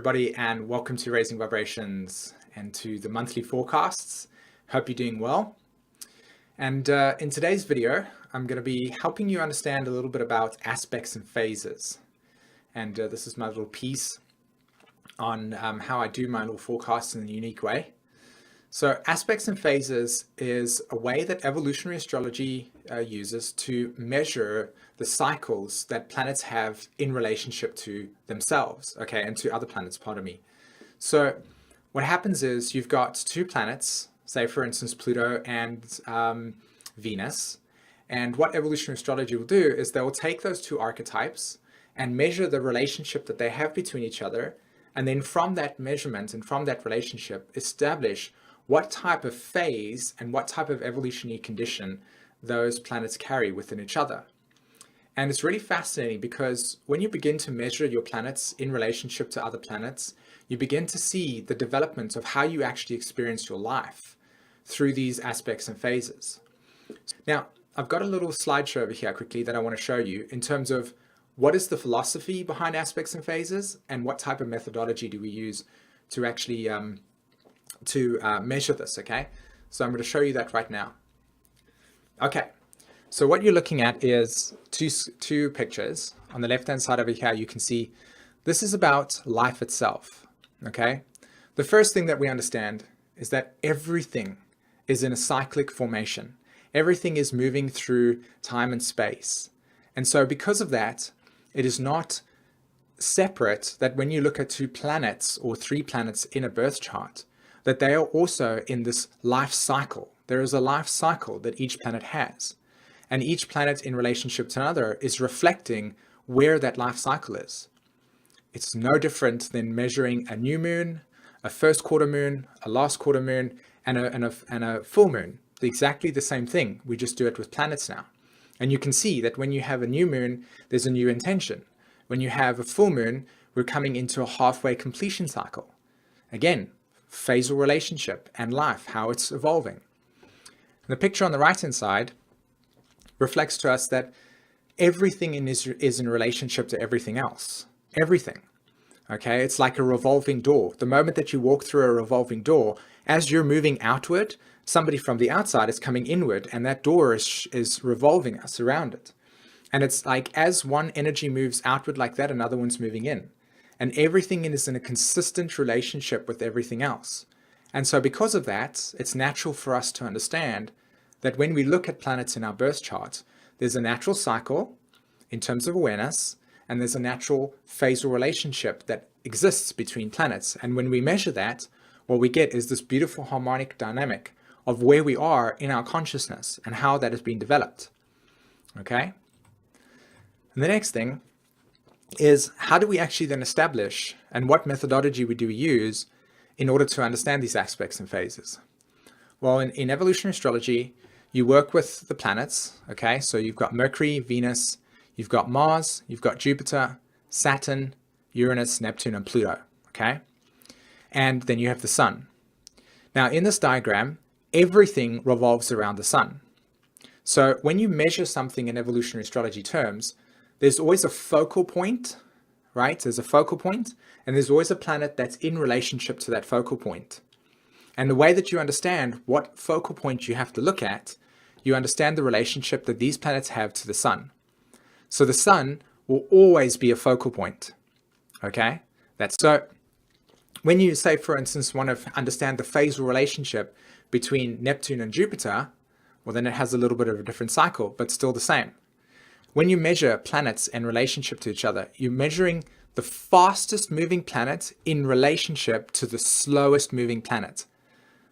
everybody, and welcome to Raising Vibrations and to the monthly forecasts. Hope you're doing well. And in today's video, I'm going to be helping you understand a little bit about aspects and phases. And this is my little piece on how I do my little forecasts in a unique way. So aspects and phases is a way that evolutionary astrology uses to measure the cycles that planets have in relationship to themselves, okay, and to other planets, pardon me. So what happens is you've got two planets, say for instance Pluto and Venus, and what evolutionary astrology will do is they will take those two archetypes and measure the relationship that they have between each other, and then from that measurement and from that relationship establish what type of phase and what type of evolutionary condition those planets carry within each other. And it's really fascinating because when you begin to measure your planets in relationship to other planets, you begin to see the development of how you actually experience your life through these aspects and phases. Now, I've got a little slideshow over here quickly that I want to show you in terms of what is the philosophy behind aspects and phases and what type of methodology do we use to actually measure this, okay? So I'm going to show you that right now. Okay, so what you're looking at is two pictures. On the left-hand side over here, you can see this is about life itself, okay? The first thing that we understand is that everything is in a cyclic formation. Everything is moving through time and space. And so because of that, it is not separate that when you look at two planets or three planets in a birth chart, that they are also in this life cycle. There is a life cycle that each planet has. And each planet in relationship to another is reflecting where that life cycle is. It's no different than measuring a new moon, a first quarter moon, a last quarter moon, and a full moon. They're exactly the same thing. We just do it with planets now. And you can see that when you have a new moon, there's a new intention. When you have a full moon, we're coming into a halfway completion cycle. Again, phasal relationship and life, how it's evolving. The picture on the right-hand side reflects to us that everything is in relationship to everything else. Everything. Okay, it's like a revolving door. The moment that you walk through a revolving door, as you're moving outward, somebody from the outside is coming inward, and that door is revolving us around it. And it's like as one energy moves outward like that, another one's moving in. And everything is in a consistent relationship with everything else. And so because of that, it's natural for us to understand that when we look at planets in our birth chart, there's a natural cycle in terms of awareness, and there's a natural phasal relationship that exists between planets. And when we measure that, what we get is this beautiful harmonic dynamic of where we are in our consciousness and how that has been developed. Okay? And the next thing is how do we actually then establish and what methodology do we use in order to understand these aspects and phases? Well, in evolutionary astrology, you work with the planets, okay? So you've got Mercury, Venus, you've got Mars, you've got Jupiter, Saturn, Uranus, Neptune, and Pluto, okay? And then you have the sun. Now, in this diagram, everything revolves around the sun. So when you measure something in evolutionary astrology terms, there's always a focal point, right? There's a focal point, and there's always a planet that's in relationship to that focal point. And the way that you understand what focal point you have to look at, you understand the relationship that these planets have to the sun. So the sun will always be a focal point, okay? That's so when you say, for instance, want to understand the phasal relationship between Neptune and Jupiter, well, then it has a little bit of a different cycle, but still the same. When you measure planets in relationship to each other, you're measuring the fastest moving planet in relationship to the slowest moving planet.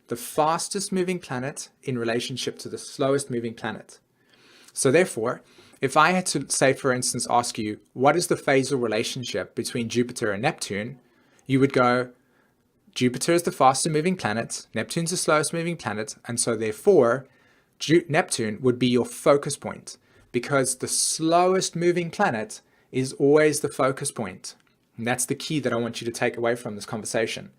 The fastest moving planet in relationship to the slowest moving planet. So therefore, if I had to say, for instance, ask you, what is the phasal relationship between Jupiter and Neptune? You would go, Jupiter is the fastest moving planet, Neptune's the slowest moving planet, and so therefore, Neptune would be your focus point, because the slowest moving planet is always the focus point. And that's the key that I want you to take away from this conversation.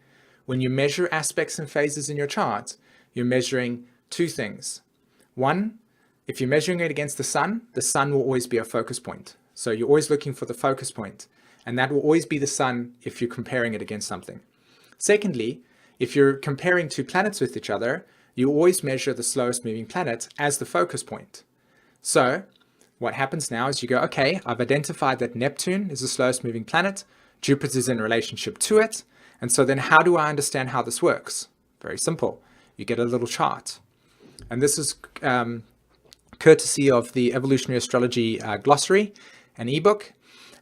When you measure aspects and phases in your chart, you're measuring two things. One, if you're measuring it against the sun will always be a focus point. So you're always looking for the focus point. And that will always be the sun if you're comparing it against something. Secondly, if you're comparing two planets with each other, you always measure the slowest moving planet as the focus point. So what happens now is you go, okay, I've identified that Neptune is the slowest moving planet. Jupiter's in relationship to it. And so then how do I understand how this works? Very simple. You get a little chart. And this is courtesy of the Evolutionary Astrology glossary, an ebook.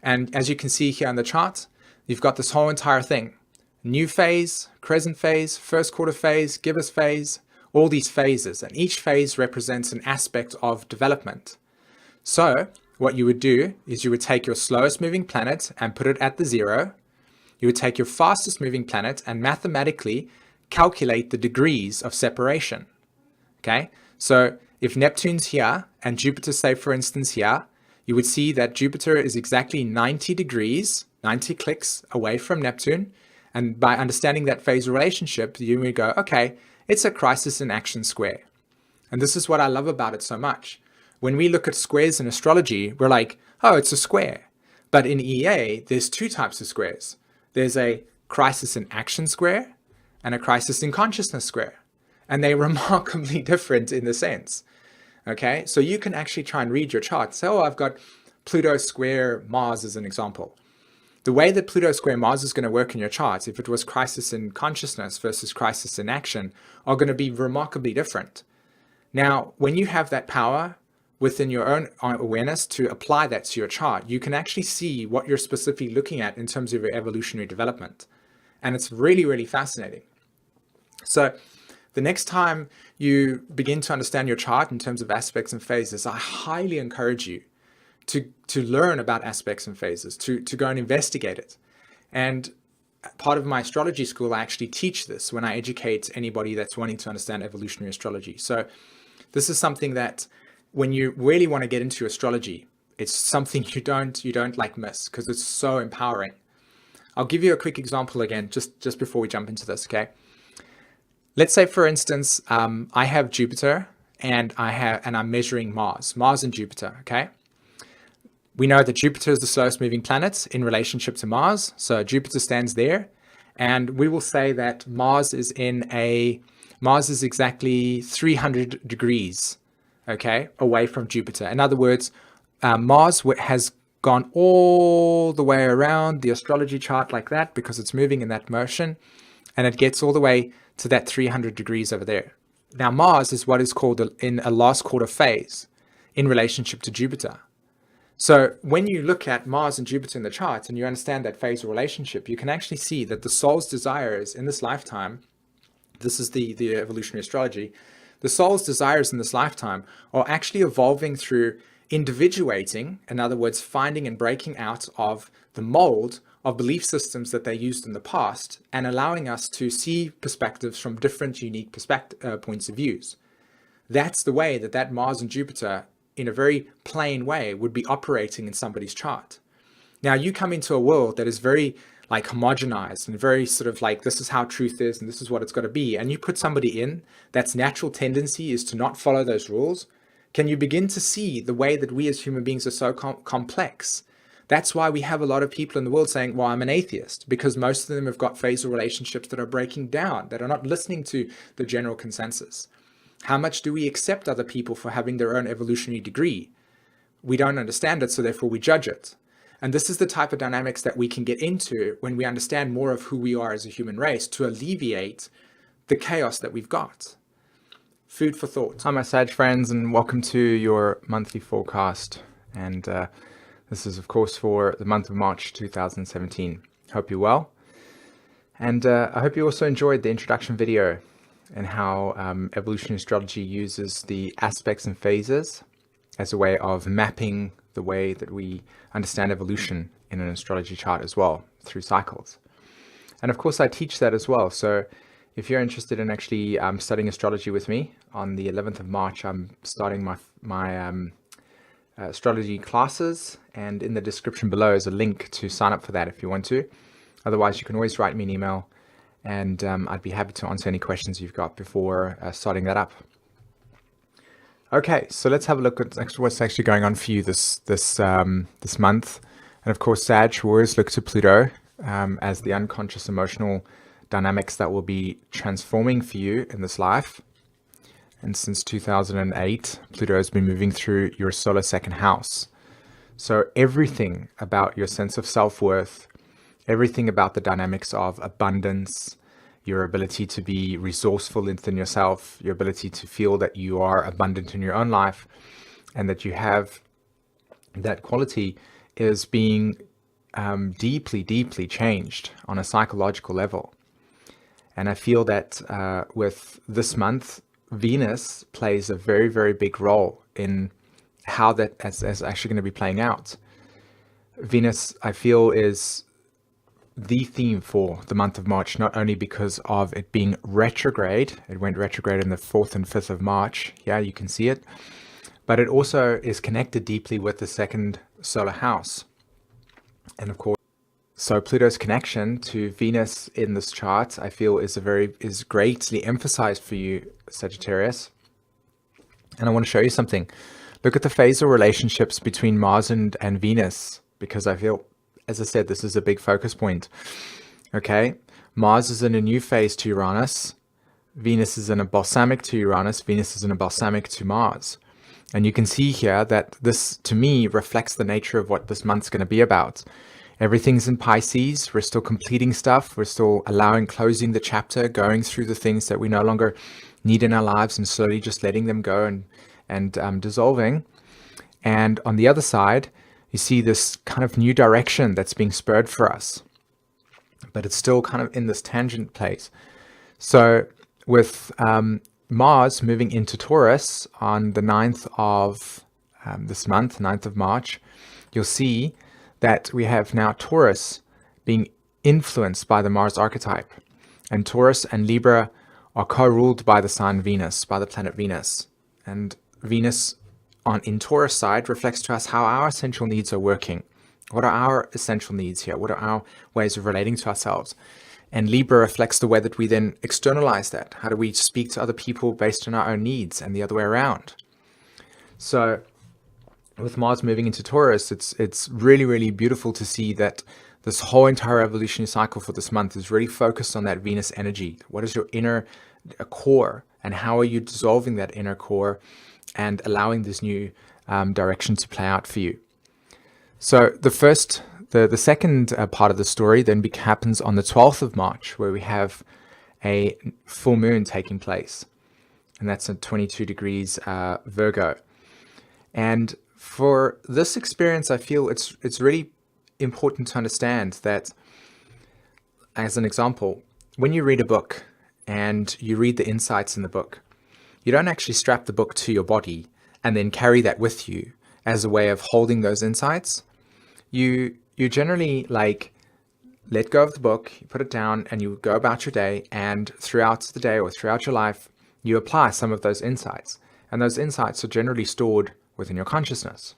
And as you can see here on the chart, you've got this whole entire thing. New phase, crescent phase, first quarter phase, gibbous phase, all these phases. And each phase represents an aspect of development. So what you would do is you would take your slowest moving planet and put it at the 0. You would take your fastest moving planet and mathematically calculate the degrees of separation. Okay, so if Neptune's here and Jupiter, say for instance here, you would see that Jupiter is exactly 90 degrees, 90 clicks away from Neptune. And by understanding that phase relationship, you would go, okay, it's a crisis in action square. And this is what I love about it so much. When we look at squares in astrology, we're like, oh, it's a square. But in EA, there's two types of squares. There's a crisis in action square and a crisis in consciousness square. And they're remarkably different in the sense. Okay, so you can actually try and read your chart. So, oh, I've got Pluto square Mars as an example. The way that Pluto square Mars is going to work in your chart, if it was crisis in consciousness versus crisis in action, are going to be remarkably different. Now, when you have that power within your own awareness to apply that to your chart, you can actually see what you're specifically looking at in terms of your evolutionary development. And it's really, really fascinating. So the next time you begin to understand your chart in terms of aspects and phases, I highly encourage you to learn about aspects and phases, to go and investigate it. And part of my astrology school, I actually teach this when I educate anybody that's wanting to understand evolutionary astrology. So this is something that when you really want to get into astrology, it's something you don't like miss because it's so empowering. I'll give you a quick example again, just before we jump into this, okay? Let's say, for instance, I have Jupiter and I'm measuring Mars and Jupiter, okay? We know that Jupiter is the slowest moving planet in relationship to Mars. So Jupiter stands there. And we will say that Mars is exactly 300 degrees, okay, away from Jupiter. In other words, Mars has gone all the way around the astrology chart like that because it's moving in that motion. And it gets all the way to that 300 degrees over there. Now, Mars is what is called in a last quarter phase in relationship to Jupiter. So when you look at Mars and Jupiter in the charts and you understand that phasal relationship, you can actually see that the soul's desires in this lifetime, this is the evolutionary astrology, the soul's desires in this lifetime are actually evolving through individuating, in other words, finding and breaking out of the mold of belief systems that they used in the past and allowing us to see perspectives from different unique points of views. That's the way that Mars and Jupiter in a very plain way would be operating in somebody's chart. Now you come into a world that is very like homogenized and very sort of like, this is how truth is and this is what it's got to be. And you put somebody in that's natural tendency is to not follow those rules. Can you begin to see the way that we as human beings are so complex? That's why we have a lot of people in the world saying, well, I'm an atheist, because most of them have got phasal relationships that are breaking down, that are not listening to the general consensus. How much do we accept other people for having their own evolutionary degree? We don't understand it, so therefore we judge it. And this is the type of dynamics that we can get into when we understand more of who we are as a human race to alleviate the chaos that we've got. Food for thought. Hi, my Sag friends, and welcome to your monthly forecast. And this is, of course, for the month of March 2017. Hope you're well. And I hope you also enjoyed the introduction video and how evolutionary astrology uses the aspects and phases as a way of mapping the way that we understand evolution in an astrology chart as well through cycles. And of course I teach that as well. So if you're interested in actually studying astrology with me, on the 11th of March, I'm starting my astrology classes, and in the description below is a link to sign up for that if you want to. Otherwise, you can always write me an email and I'd be happy to answer any questions you've got before starting that up. Okay, so let's have a look at what's actually going on for you this month, And of course, Sag will always look to Pluto as the unconscious emotional dynamics that will be transforming for you in this life. And since 2008, Pluto has been moving through your solar second house. So everything about your sense of self-worth, everything about the dynamics of abundance, your ability to be resourceful within yourself, your ability to feel that you are abundant in your own life and that you have that quality is being deeply, deeply changed on a psychological level. And I feel that with this month, Venus plays a very, very big role in how that is actually going to be playing out. Venus, I feel, is the theme for the month of March, not only because of it being retrograde. It went retrograde on the 4th and 5th of March. Yeah, you can see it. But it also is connected deeply with the second solar house. And of course, so Pluto's connection to Venus in this chart, I feel, is greatly emphasized for you, Sagittarius. And I want to show you something. Look at the phasal relationships between Mars and Venus, because I feel, as I said, this is a big focus point. Okay, Mars is in a new phase to Uranus. Venus is in a balsamic to Uranus. Venus is in a balsamic to Mars. And you can see here that this, to me, reflects the nature of what this month's going to be about. Everything's in Pisces. We're still completing stuff. We're still closing the chapter, going through the things that we no longer need in our lives and slowly just letting them go and dissolving. And on the other side, you see this kind of new direction that's being spurred for us. But it's still kind of in this tangent place. So with Mars moving into Taurus on the 9th of this month, 9th of March, you'll see that we have now Taurus being influenced by the Mars archetype. And Taurus and Libra are co-ruled by the sign Venus, by the planet Venus. And Venus in Taurus side reflects to us how our essential needs are working. What are our essential needs here? What are our ways of relating to ourselves? And Libra reflects the way that we then externalize that. How do we speak to other people based on our own needs and the other way around? So with Mars moving into Taurus, it's really, really beautiful to see that this whole entire evolutionary cycle for this month is really focused on that Venus energy. What is your inner core, and how are you dissolving that inner core and allowing this new direction to play out for you? So the second part of the story then happens on the 12th of March, where we have a full moon taking place. And that's at 22 degrees Virgo. And for this experience, I feel it's really important to understand that, as an example, when you read a book and you read the insights in the book, you don't actually strap the book to your body and then carry that with you as a way of holding those insights. You generally let go of the book, you put it down, and you go about your day, and throughout the day or throughout your life, you apply some of those insights. And those insights are generally stored within your consciousness.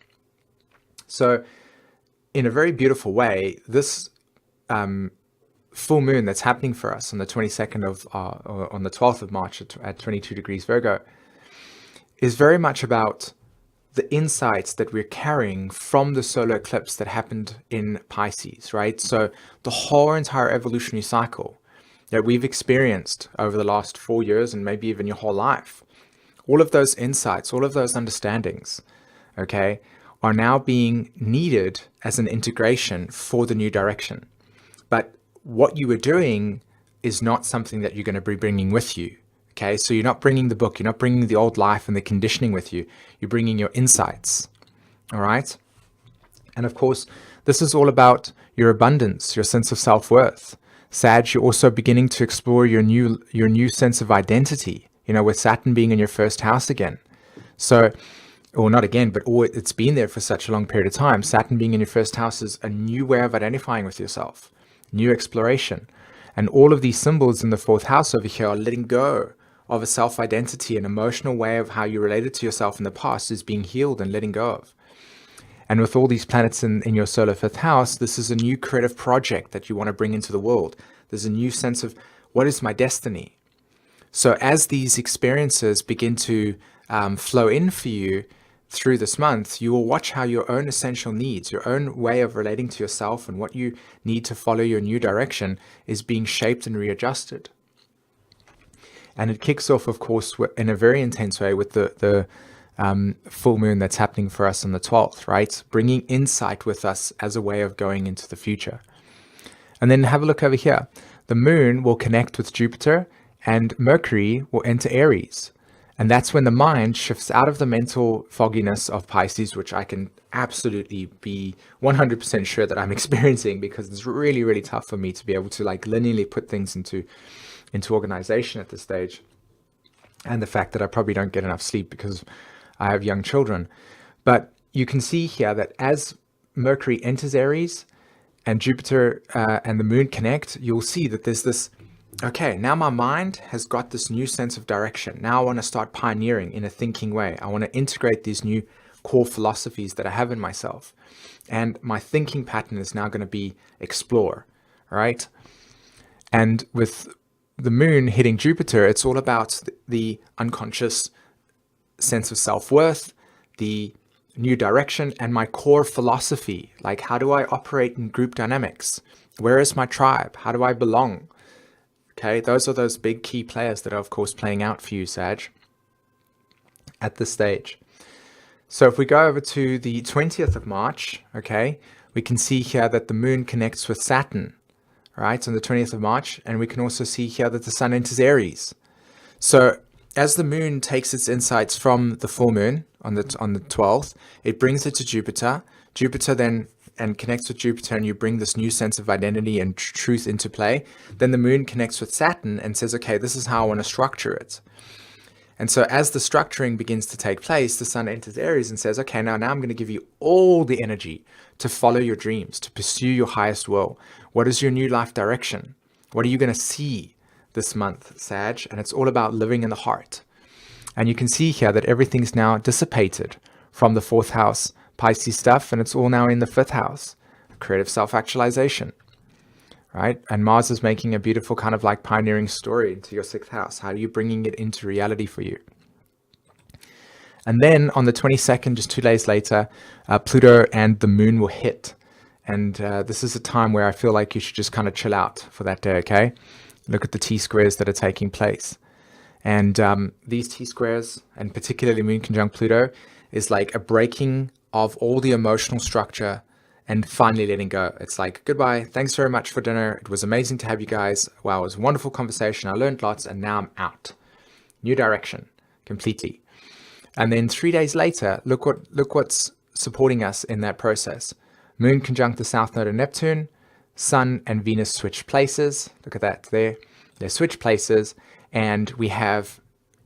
So in a very beautiful way, this full moon that's happening for us on the 22nd or on the 12th of March at 22 degrees Virgo is very much about the insights that we're carrying from the solar eclipse that happened in Pisces, right? So the whole entire evolutionary cycle that we've experienced over the last 4 years and maybe even your whole life, all of those insights, all of those understandings, okay, are now being needed as an integration for the new direction. But what you were doing is not something that you're going to be bringing with you. Okay, so you're not bringing the book, you're not bringing the old life and the conditioning with you. You're bringing your insights. All right. And of course, this is all about your abundance, your sense of self-worth. Sag, you're also beginning to explore your new sense of identity, with Saturn being in your first house again. So, or not again, but it's been there for such a long period of time. Saturn being in your first house is a new way of identifying with yourself, new exploration. And all of these symbols in the fourth house over here are letting go of a self-identity, an emotional way of how you related to yourself in the past is being healed and letting go of. And with all these planets in your solar fifth house, this is a new creative project that you want to bring into the world. There's a new sense of, what is my destiny? So as these experiences begin to flow in for you, through this month, you will watch how your own essential needs, your own way of relating to yourself and what you need to follow your new direction is being shaped and readjusted. And it kicks off, of course, in a very intense way with the full moon that's happening for us on the 12th, right? Bringing insight with us as a way of going into the future. And then have a look over here. The moon will connect with Jupiter and Mercury will enter Aries. And that's when the mind shifts out of the mental fogginess of Pisces, which I can absolutely be 100% sure that I'm experiencing, because it's really, really tough for me to be able to like linearly put things into organization at this stage. And the fact that I probably don't get enough sleep because I have young children. But you can see here that as Mercury enters Aries and Jupiter and the moon connect, you'll see that there's this, okay, now my mind has got this new sense of direction. Now I want to start pioneering in a thinking way. I want to integrate these new core philosophies that I have in myself. And my thinking pattern is now going to be explore, right? And with the moon hitting Jupiter, it's all about the unconscious sense of self-worth, the new direction, and my core philosophy. Like, how do I operate in group dynamics? Where is my tribe? How do I belong? Okay, those are those big key players that are, of course, playing out for you, Sag, at this stage. So if we go over to the 20th of March, okay, we can see here that the moon connects with Saturn, right, on the 20th of March. And we can also see here that the sun enters Aries. So as the moon takes its insights from the full moon on the 12th, it brings it to Jupiter. Jupiter then and connects with Jupiter, and you bring this new sense of identity and truth into play. Then the moon connects with Saturn and says, okay, this is how I want to structure it. And so as the structuring begins to take place, the sun enters Aries and says, okay, now I'm going to give you all the energy to follow your dreams, to pursue your highest will. What is your new life direction? What are you going to see this month, Sag? And it's all about living in the heart. And you can see here that everything's now dissipated from the 4th house Pisces stuff, and it's all now in the 5th house, creative self-actualization, right? And Mars is making a beautiful kind of like pioneering story into your 6th house. How are you bringing it into reality for you? And then on the 22nd, just 2 days later, Pluto and the moon will hit. And this is a time where I feel like you should just kind of chill out for that day, okay? Look at the T-squares that are taking place. And these T-squares, and particularly moon conjunct Pluto, is like a breaking of all the emotional structure and finally letting go. It's like, goodbye, thanks very much for dinner. It was amazing to have you guys. Wow, it was a wonderful conversation. I learned lots, and now I'm out. New direction, completely. And then 3 days later, look what's supporting us in that process. Moon conjunct the south node of Neptune, Sun and Venus switch places. Look at that there. They switch places, and we have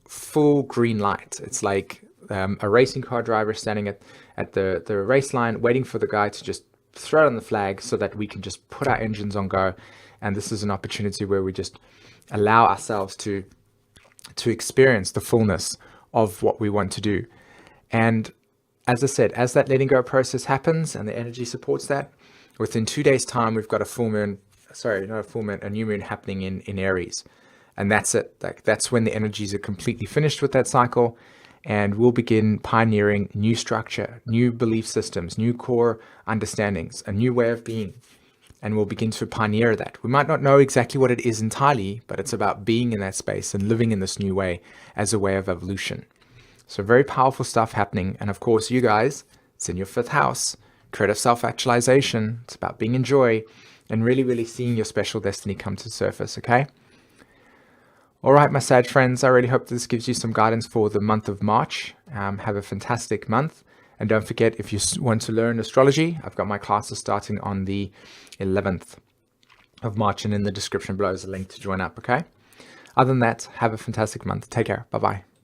full green light. It's like a racing car driver standing at the race line, waiting for the guy to just throw on the flag so that we can just put our engines on go. And this is an opportunity where we just allow ourselves to experience the fullness of what we want to do. And as I said, as that letting go process happens and the energy supports that, within 2 days' time, we've got a new moon happening in Aries. And that's it. Like, that's when the energies are completely finished with that cycle. And we'll begin pioneering new structure, new belief systems, new core understandings, a new way of being. And we'll begin to pioneer that. We might not know exactly what it is entirely, but it's about being in that space and living in this new way as a way of evolution. So very powerful stuff happening. And of course, you guys, it's in your 5th house, creative self-actualization. It's about being in joy and really, really seeing your special destiny come to the surface, okay? All right, my Sag friends, I really hope this gives you some guidance for the month of March. Have a fantastic month. And don't forget, if you want to learn astrology, I've got my classes starting on the 11th of March. And in the description below is a link to join up, okay? Other than that, have a fantastic month. Take care. Bye-bye.